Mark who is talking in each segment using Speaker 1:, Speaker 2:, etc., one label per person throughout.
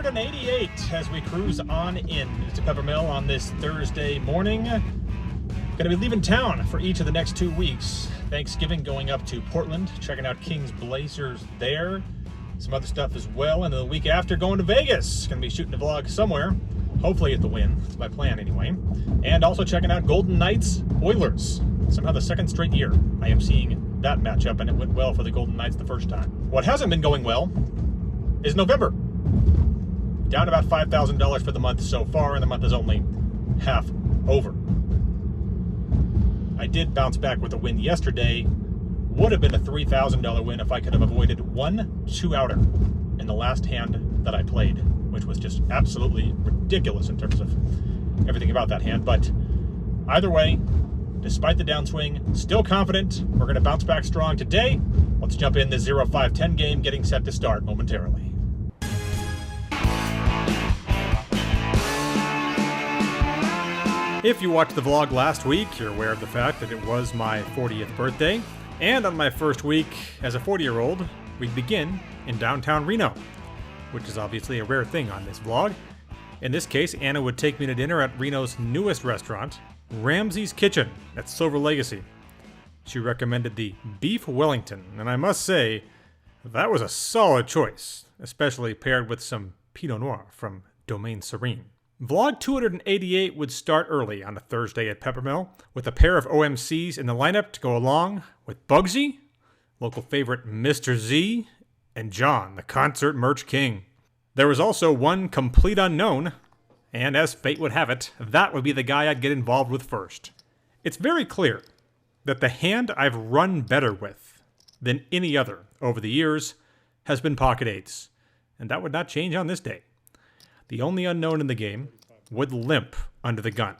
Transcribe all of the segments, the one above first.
Speaker 1: 288 as we cruise on in to Peppermill on this Thursday morning. Gonna be leaving town for each of the next 2 weeks. Thanksgiving going up to Portland, checking out Kings Blazers there. Some other stuff as well, and then the week after going to Vegas. Gonna be shooting a vlog somewhere, hopefully at the Wynn. That's my plan anyway. And also checking out Golden Knights Oilers. Somehow the second straight year I am seeing that matchup, and it went well for the Golden Knights the first time. What hasn't been going well is November. Down about $5,000 for the month so far, and the month is only half over. I did bounce back with a win yesterday. Would have been a $3,000 win if I could have avoided one 2-outer in the last hand that I played, which was just absolutely ridiculous in terms of everything about that hand. But either way, despite the downswing, still confident. We're going to bounce back strong today. Let's jump in this 0-5-10 game, getting set to start momentarily. If you watched the vlog last week, you're aware of the fact that it was my 40th birthday. And on my first week as a 40-year-old, we begin in downtown Reno, which is obviously a rare thing on this vlog. In this case, Anna would take me to dinner at Reno's newest restaurant, Ramsey's Kitchen at Silver Legacy. She recommended the Beef Wellington, and I must say, that was a solid choice, especially paired with some Pinot Noir from Domaine Serene. Vlog 288 would start early on a Thursday at Peppermill, with a pair of OMCs in the lineup to go along with Bugsy, local favorite Mr. Z, and John, the concert merch king. There was also one complete unknown, and as fate would have it, that would be the guy I'd get involved with first. It's very clear that the hand I've run better with than any other over the years has been pocket eights, and that would not change on this day. The only unknown in the game would limp under the gun.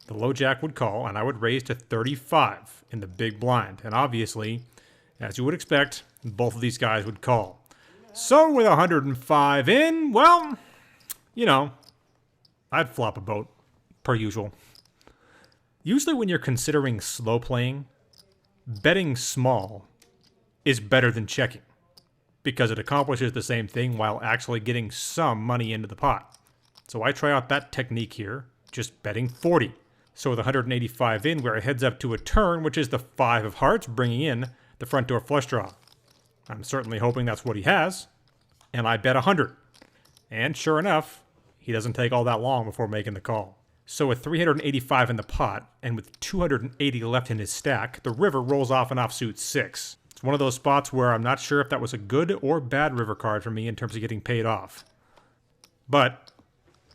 Speaker 1: The low jack would call, and I would raise to 35 in the big blind. And obviously, as you would expect, both of these guys would call. So with 105 in, well, you know, I'd flop a boat, per usual. Usually when you're considering slow playing, betting small is better than checking, because it accomplishes the same thing while actually getting some money into the pot. So I try out that technique here, just betting 40. So with 185 in, where it heads up to a turn, which is the 5 of hearts, bringing in the front door flush draw. I'm certainly hoping that's what he has, and I bet 100. And sure enough, he doesn't take all that long before making the call. So with 385 in the pot, and with 280 left in his stack, the river rolls off an offsuit 6. It's one of those spots where I'm not sure if that was a good or bad river card for me in terms of getting paid off. But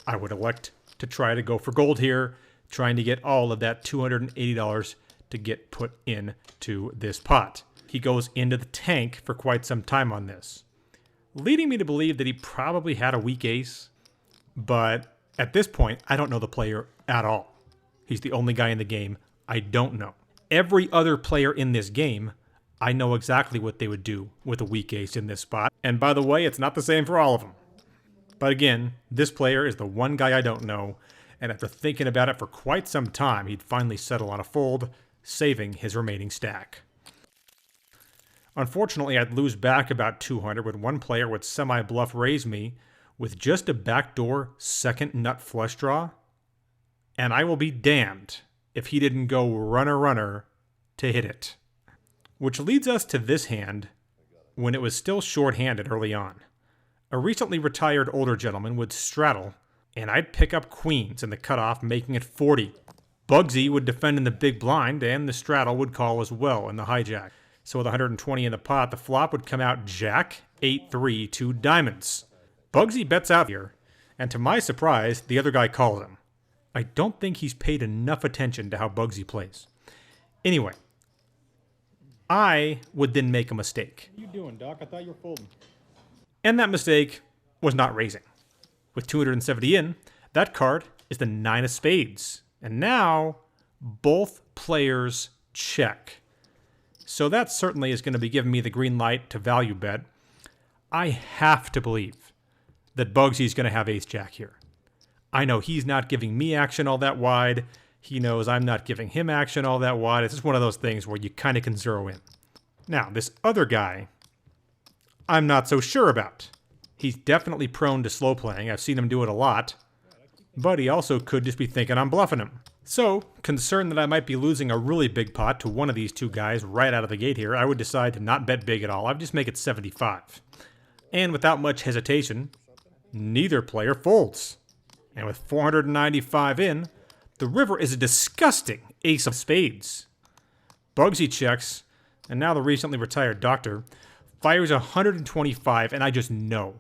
Speaker 1: I would elect to try to go for gold here, trying to get all of that $280 to get put into this pot. He goes into the tank for quite some time on this, leading me to believe that he probably had a weak ace, but at this point, I don't know the player at all. He's the only guy in the game I don't know. Every other player in this game, I know exactly what they would do with a weak ace in this spot. And by the way, it's not the same for all of them. But again, this player is the one guy I don't know, and after thinking about it for quite some time, he'd finally settle on a fold, saving his remaining stack. Unfortunately, I'd lose back about 200 when one player would semi-bluff raise me with just a backdoor second nut flush draw, and I will be damned if he didn't go runner to hit it. Which leads us to this hand when it was still short-handed early on. A recently retired older gentleman would straddle, and I'd pick up queens in the cutoff, making it 40. Bugsy would defend in the big blind, and the straddle would call as well in the hijack. So with 120 in the pot, the flop would come out jack, 8-3, 2 diamonds. Bugsy bets out here, and to my surprise, the other guy calls him. I don't think he's paid enough attention to how Bugsy plays. Anyway, I would then make a mistake.
Speaker 2: What are you doing, Doc? I thought you were folding.
Speaker 1: And that mistake was not raising. With 270 in, that card is the 9 of spades. And now, both players check. So that certainly is going to be giving me the green light to value bet. I have to believe that Bugsy's going to have ace-jack here. I know he's not giving me action all that wide. He knows I'm not giving him action all that wide. It's just one of those things where you kind of can zero in. Now, this other guy, I'm not so sure about. He's definitely prone to slow playing. I've seen him do it a lot. But he also could just be thinking I'm bluffing him. So, concerned that I might be losing a really big pot to one of these two guys right out of the gate here, I would decide to not bet big at all. I would just make it 75. And without much hesitation, neither player folds. And with 495 in, the river is a disgusting ace of spades. Bugsy checks, and now the recently retired doctor fires 125, and I just know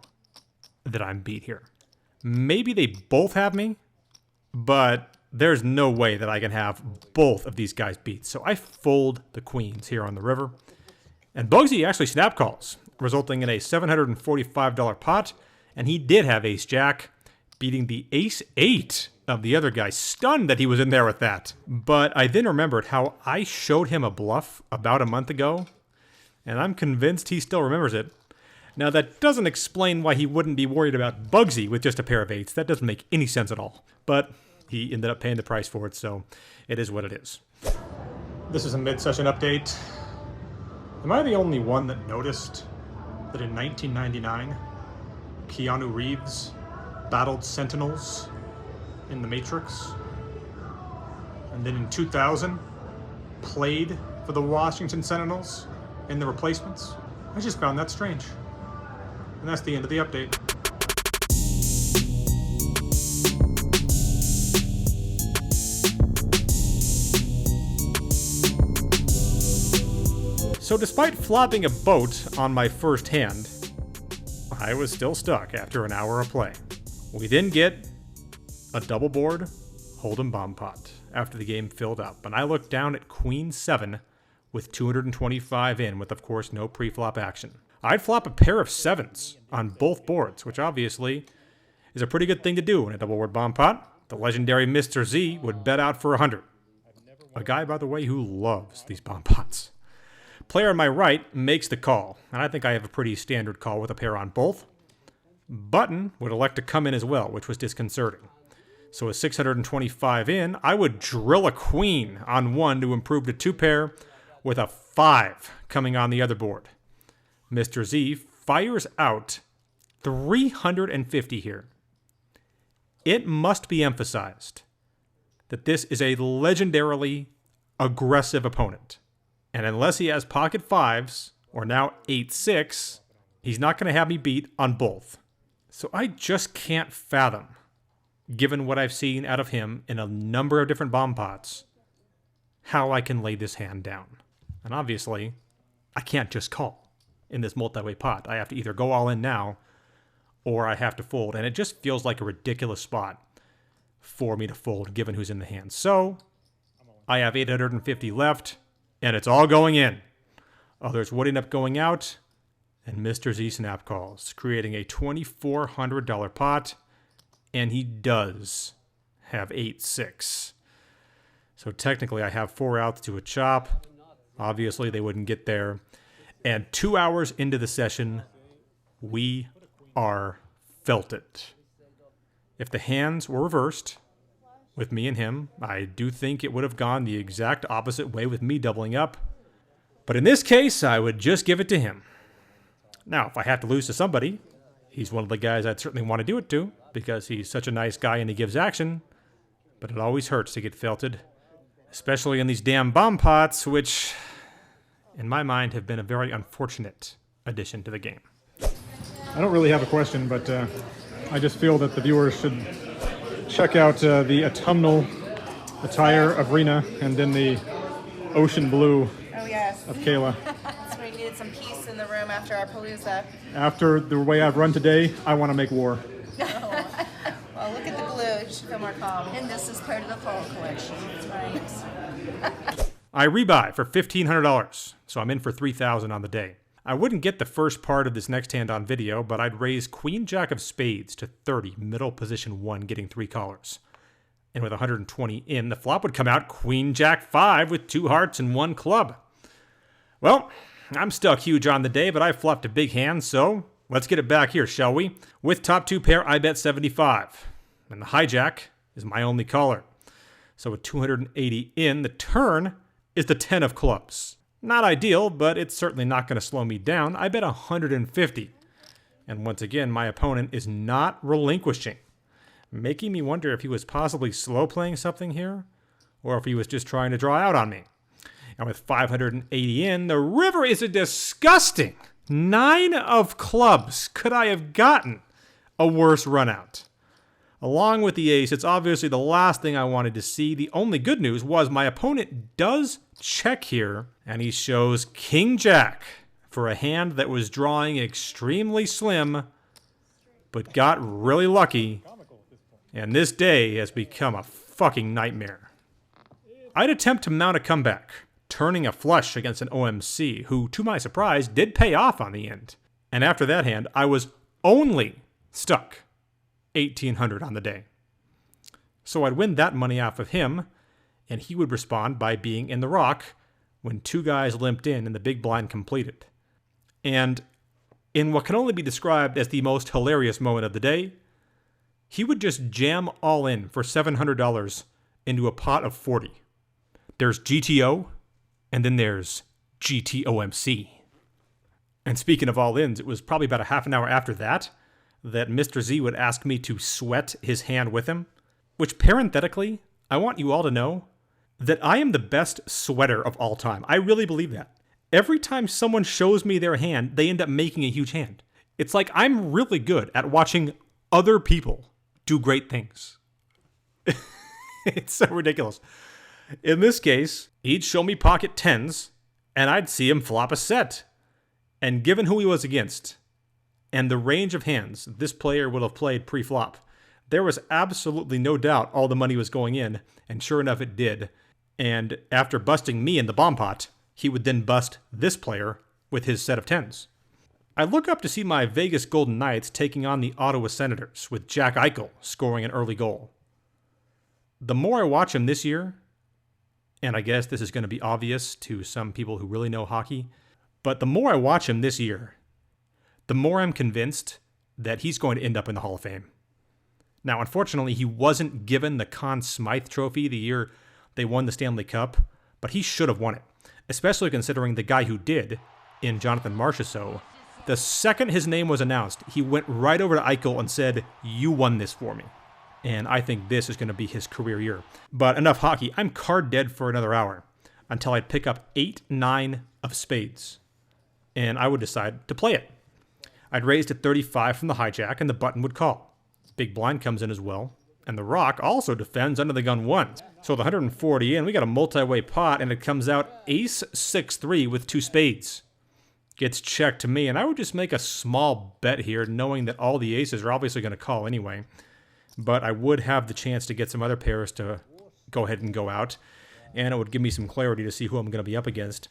Speaker 1: that I'm beat here. Maybe they both have me, but there's no way that I can have both of these guys beat. So I fold the queens here on the river. And Bugsy actually snap calls, resulting in a $745 pot. And he did have ace-jack, beating the ace-8 of the other guy. Stunned that he was in there with that. But I then remembered how I showed him a bluff about a month ago. And I'm convinced he still remembers it. Now, that doesn't explain why he wouldn't be worried about Bugsy with just a pair of eights. That doesn't make any sense at all. But he ended up paying the price for it, so it is what it is. This is a mid-session update. Am I the only one that noticed that in 1999, Keanu Reeves battled Sentinels in The Matrix? And then in 2000, played for the Washington Sentinels in The Replacements? I just found that strange. And that's the end of the update. So despite flopping a boat on my first hand, I was still stuck after an hour of play. We then get a double board hold'em bomb pot after the game filled up, and I looked down at Queen 7 with 225 in, with of course no pre-flop action. I'd flop a pair of 7s on both boards, which obviously is a pretty good thing to do in a double board bomb pot. The legendary Mr. Z would bet out for 100. A guy, by the way, who loves these bomb pots. Player on my right makes the call, and I think I have a pretty standard call with a pair on both. Button would elect to come in as well, which was disconcerting. So with 625 in, I would drill a queen on one to improve to 2 pair with a 5 coming on the other board. Mr. Z fires out 350 here. It must be emphasized that this is a legendarily aggressive opponent. And unless he has pocket 5s, or now 8-6, he's not going to have me beat on both. So I just can't fathom, given what I've seen out of him in a number of different bomb pots, how I can lay this hand down. And obviously, I can't just call in this multi-way pot. I have to either go all in now, or I have to fold. And it just feels like a ridiculous spot for me to fold, given who's in the hand. So, I have 850 left, and it's all going in. Others would end up going out, and Mr. Z snap calls, creating a $2,400 pot, and he does have 8-6. So technically I have 4 outs to a chop. Obviously they wouldn't get there. And 2 hours into the session, we are felt it. If the hands were reversed with me and him, I do think it would have gone the exact opposite way with me doubling up. But in this case, I would just give it to him. Now, if I have to lose to somebody, he's one of the guys I'd certainly want to do it to, because he's such a nice guy and he gives action. But it always hurts to get felted, especially in these damn bomb pots, which, in my mind, have been a very unfortunate addition to the game. I don't really have a question, but I just feel that the viewers should check out the autumnal attire of Rena and then the ocean blue of Kayla.
Speaker 2: So we needed some peace in the room after our palooza.
Speaker 1: After the way I've run today, I want to make war.
Speaker 2: Well, look at the blue. It should feel more calm.
Speaker 3: And this is part of the fall collection.
Speaker 2: Right.
Speaker 1: I rebuy for $1,500, so I'm in for $3,000 on the day. I wouldn't get the first part of this next hand on video, but I'd raise Queen Jack of Spades to 30, middle position 1, getting 3 callers. And with 120 in, the flop would come out Queen Jack 5 with 2 hearts and 1 club. Well, I'm stuck huge on the day, but I flopped a big hand, so let's get it back here, shall we? With top 2 pair, I bet 75. And the hijack is my only caller. So with 280 in, the turn is the 10 of clubs. Not ideal, but it's certainly not going to slow me down. I bet 150 And once again, my opponent is not relinquishing, making me wonder if he was possibly slow playing something here, or if he was just trying to draw out on me. And with 580 in, the river is a disgusting 9 of clubs. Could I have gotten a worse run out? Along with the ace, it's obviously the last thing I wanted to see. The only good news was my opponent does check here, and he shows King Jack for a hand that was drawing extremely slim, but got really lucky, and this day has become a fucking nightmare. I'd attempt to mount a comeback, turning a flush against an OMC, who, to my surprise, did pay off on the end. And after that hand, I was only stuck 1,800 on the day. So I'd win that money off of him, and he would respond by being in the rock when 2 guys limped in and the big blind completed. And in what can only be described as the most hilarious moment of the day, he would just jam all in for $700 into a pot of 40. There's GTO, and then there's GTOMC. And speaking of all-ins, it was probably about a half an hour after that Mr. Z would ask me to sweat his hand with him, which parenthetically, I want you all to know that I am the best sweater of all time. I really believe that. Every time someone shows me their hand, they end up making a huge hand. It's like I'm really good at watching other people do great things. It's so ridiculous. In this case, he'd show me pocket 10s, and I'd see him flop a set. And given who he was against, and the range of hands this player would have played pre-flop, there was absolutely no doubt all the money was going in, and sure enough it did. And after busting me in the bomb pot, he would then bust this player with his set of 10s. I look up to see my Vegas Golden Knights taking on the Ottawa Senators, with Jack Eichel scoring an early goal. The more I watch him this year, and I guess this is going to be obvious to some people who really know hockey, but the more I watch him this year, the more I'm convinced that he's going to end up in the Hall of Fame. Now, unfortunately, he wasn't given the Conn Smythe Trophy the year they won the Stanley Cup, but he should have won it, especially considering the guy who did, in Jonathan Marchessault, the second his name was announced, he went right over to Eichel and said, "You won this for me." And I think this is going to be his career year. But enough hockey. I'm card dead for another hour until I'd pick up 8-9 of spades. And I would decide to play it. I'd raise to 35 from the hijack and the button would call. Big blind comes in as well. And the rock also defends under the gun 1. So the 140 in, we got a multi-way pot and it comes out ace 6-3 with 2 spades. Gets checked to me and I would just make a small bet here knowing that all the aces are obviously going to call anyway. But I would have the chance to get some other pairs to go ahead and go out. And it would give me some clarity to see who I'm going to be up against.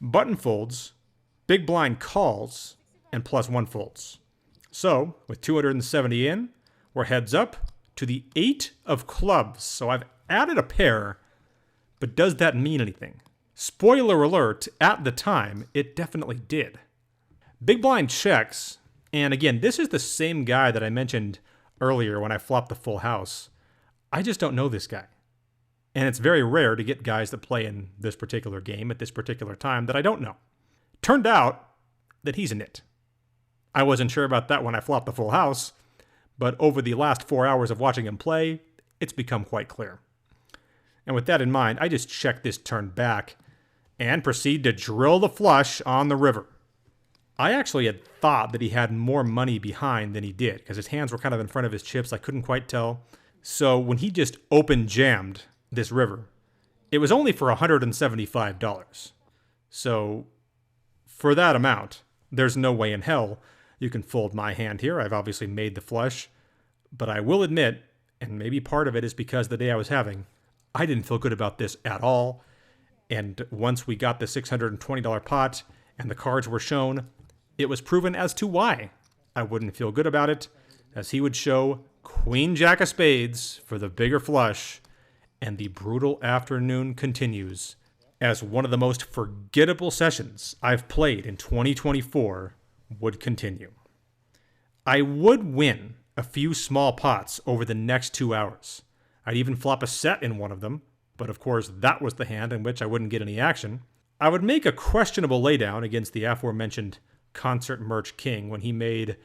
Speaker 1: Button folds, big blind calls, and +1 folds. So, with 270 in, we're heads up to the 8 of clubs. So I've added a pair, but does that mean anything? Spoiler alert, at the time, it definitely did. Big blind checks, and again, this is the same guy that I mentioned earlier when I flopped the full house. I just don't know this guy. And it's very rare to get guys that play in this particular game at this particular time that I don't know. Turned out that he's a nit. I wasn't sure about that when I flopped the full house, but over the last 4 hours of watching him play, it's become quite clear. And with that in mind, I just check this turn back and proceed to drill the flush on the river. I actually had thought that he had more money behind than he did, because his hands were kind of in front of his chips. I couldn't quite tell. So when he just open jammed this river, it was only for $175. So for that amount, there's no way in hell you can fold my hand here. I've obviously made the flush, but I will admit, and maybe part of it is because the day I was having, I didn't feel good about this at all. And once we got the $620 pot and the cards were shown, it was proven as to why I wouldn't feel good about it, as he would show Queen Jack of Spades for the bigger flush, and the brutal afternoon continues as one of the most forgettable sessions I've played in 2024 would continue. I would win a few small pots over the next 2 hours. I'd even flop a set in one of them, but of course that was the hand in which I wouldn't get any action. I would make a questionable laydown against the aforementioned Concert Merch King when he made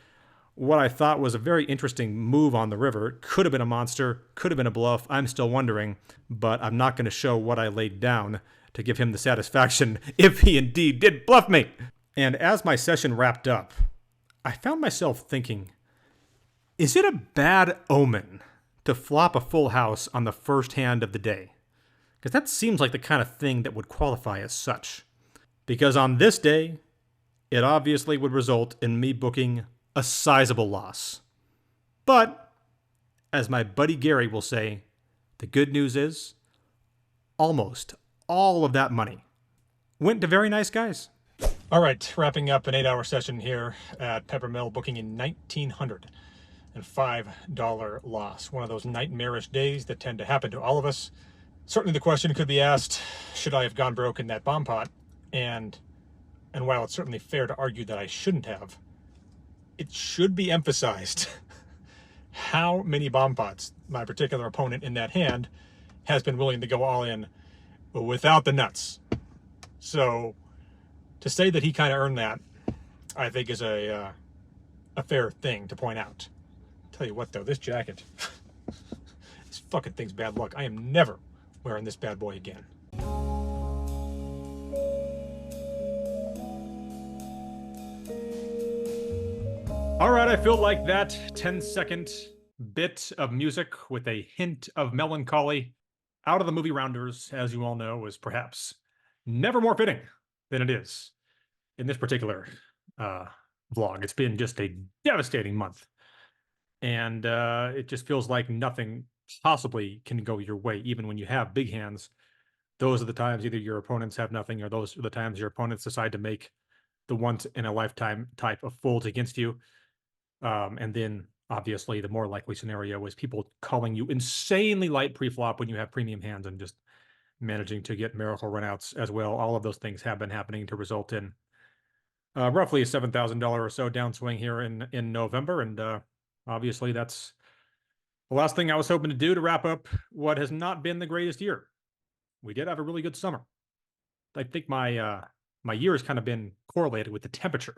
Speaker 1: what I thought was a very interesting move on the river. Could have been a monster, could have been a bluff. I'm still wondering, but I'm not going to show what I laid down to give him the satisfaction if he indeed did bluff me. And as my session wrapped up, I found myself thinking, is it a bad omen to flop a full house on the first hand of the day? Because that seems like the kind of thing that would qualify as such. Because on this day, it obviously would result in me booking a sizable loss. But, as my buddy Gary will say, the good news is, almost all of that money went to very nice guys. All right, wrapping up an 8-hour session here at Peppermill, booking in $1,905 loss. One of those nightmarish days that tend to happen to all of us. Certainly the question could be asked, should I have gone broke in that bomb pot? And while it's certainly fair to argue that I shouldn't have, it should be emphasized how many bomb pots my particular opponent in that hand has been willing to go all in without the nuts. So to say that he kind of earned that, I think is a fair thing to point out. Tell you what though, this jacket, this fucking thing's bad luck. I am never wearing this bad boy again. All right, I feel like that 10-second bit of music with a hint of melancholy out of the movie Rounders, as you all know, was perhaps never more fitting than it is in this particular vlog. It's been just a devastating month. And it just feels like nothing possibly can go your way, even when you have big hands. Those are the times either your opponents have nothing, or those are the times your opponents decide to make the once-in-a-lifetime type of folds against you. And then, obviously, the more likely scenario is people calling you insanely light pre-flop when you have premium hands and just managing to get miracle runouts as well. All of those things have been happening to result in roughly a $7,000 or so downswing here in November. And obviously, that's the last thing I was hoping to do to wrap up what has not been the greatest year. We did have a really good summer. I think my year has kind of been correlated with the temperature.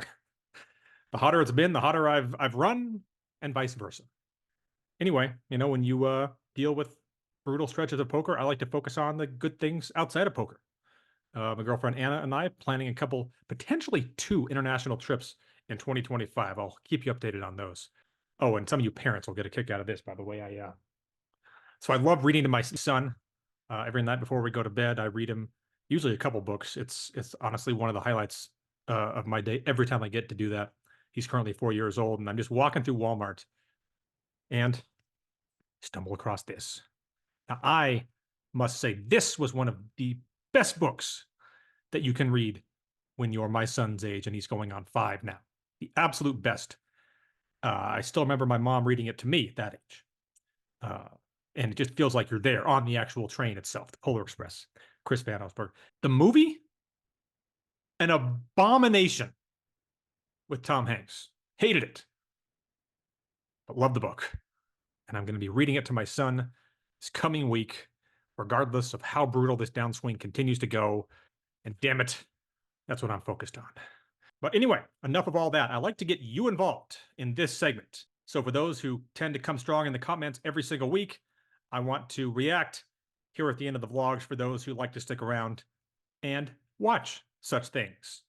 Speaker 1: The hotter it's been, the hotter I've run, and vice versa. Anyway, when you deal with brutal stretches of poker, I like to focus on the good things outside of poker. My girlfriend Anna and I planning a couple, potentially 2 international trips in 2025. I'll keep you updated on those. Oh, and some of you parents will get a kick out of this, by the way. So I love reading to my son every night before we go to bed. I read him usually a couple books. It's honestly one of the highlights of my day every time I get to do that. He's currently 4 years old, and I'm just walking through Walmart and stumble across this. Now, I must say, this was one of the best books that you can read when you're my son's age, and he's going on 5 now. The absolute best. I still remember my mom reading it to me at that age. And it just feels like you're there on the actual train itself, the Polar Express, Chris Van Osberg. The movie, an abomination with Tom Hanks. Hated it, but loved the book. And I'm going to be reading it to my son this coming week, regardless of how brutal this downswing continues to go. And damn it, that's what I'm focused on. But anyway, enough of all that. I like to get you involved in this segment. So for those who tend to come strong in the comments every single week, I want to react here at the end of the vlogs for those who like to stick around and watch such things.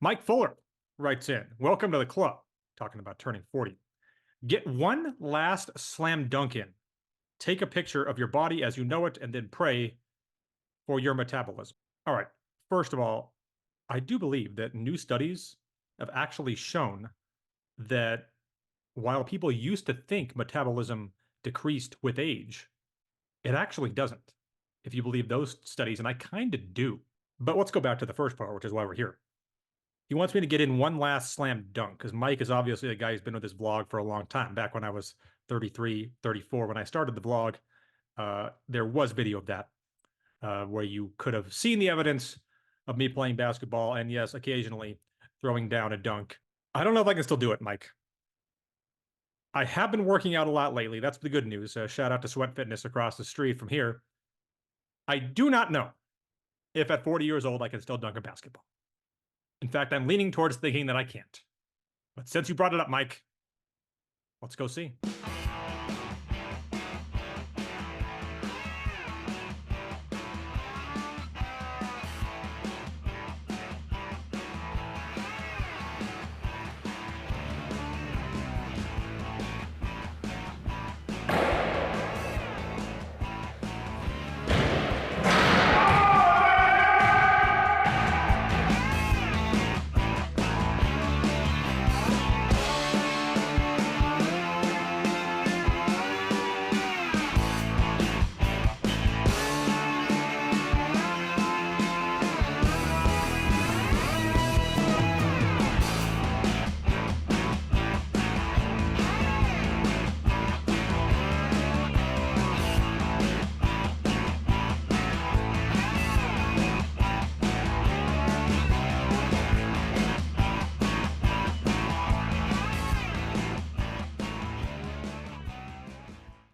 Speaker 1: Mike Fuller writes in, welcome to the club, talking about turning 40. Get one last slam dunk in. Take a picture of your body as you know it and then pray for your metabolism. All right, first of all, I do believe that new studies have actually shown that while people used to think metabolism decreased with age, it actually doesn't, if you believe those studies, and I kind of do. But let's go back to the first part, which is why we're here. He wants me to get in one last slam dunk, because Mike is obviously a guy who's been with this vlog for a long time. Back when I was 33, 34, when I started the vlog, there was video of that, where you could have seen the evidence of me playing basketball, and yes, occasionally throwing down a dunk. I don't know if I can still do it, Mike. I have been working out a lot lately. That's the good news. Shout out to Sweat Fitness across the street from here. I do not know if at 40 years old I can still dunk a basketball. In fact, I'm leaning towards thinking that I can't. But since you brought it up, Mike, Let's go see.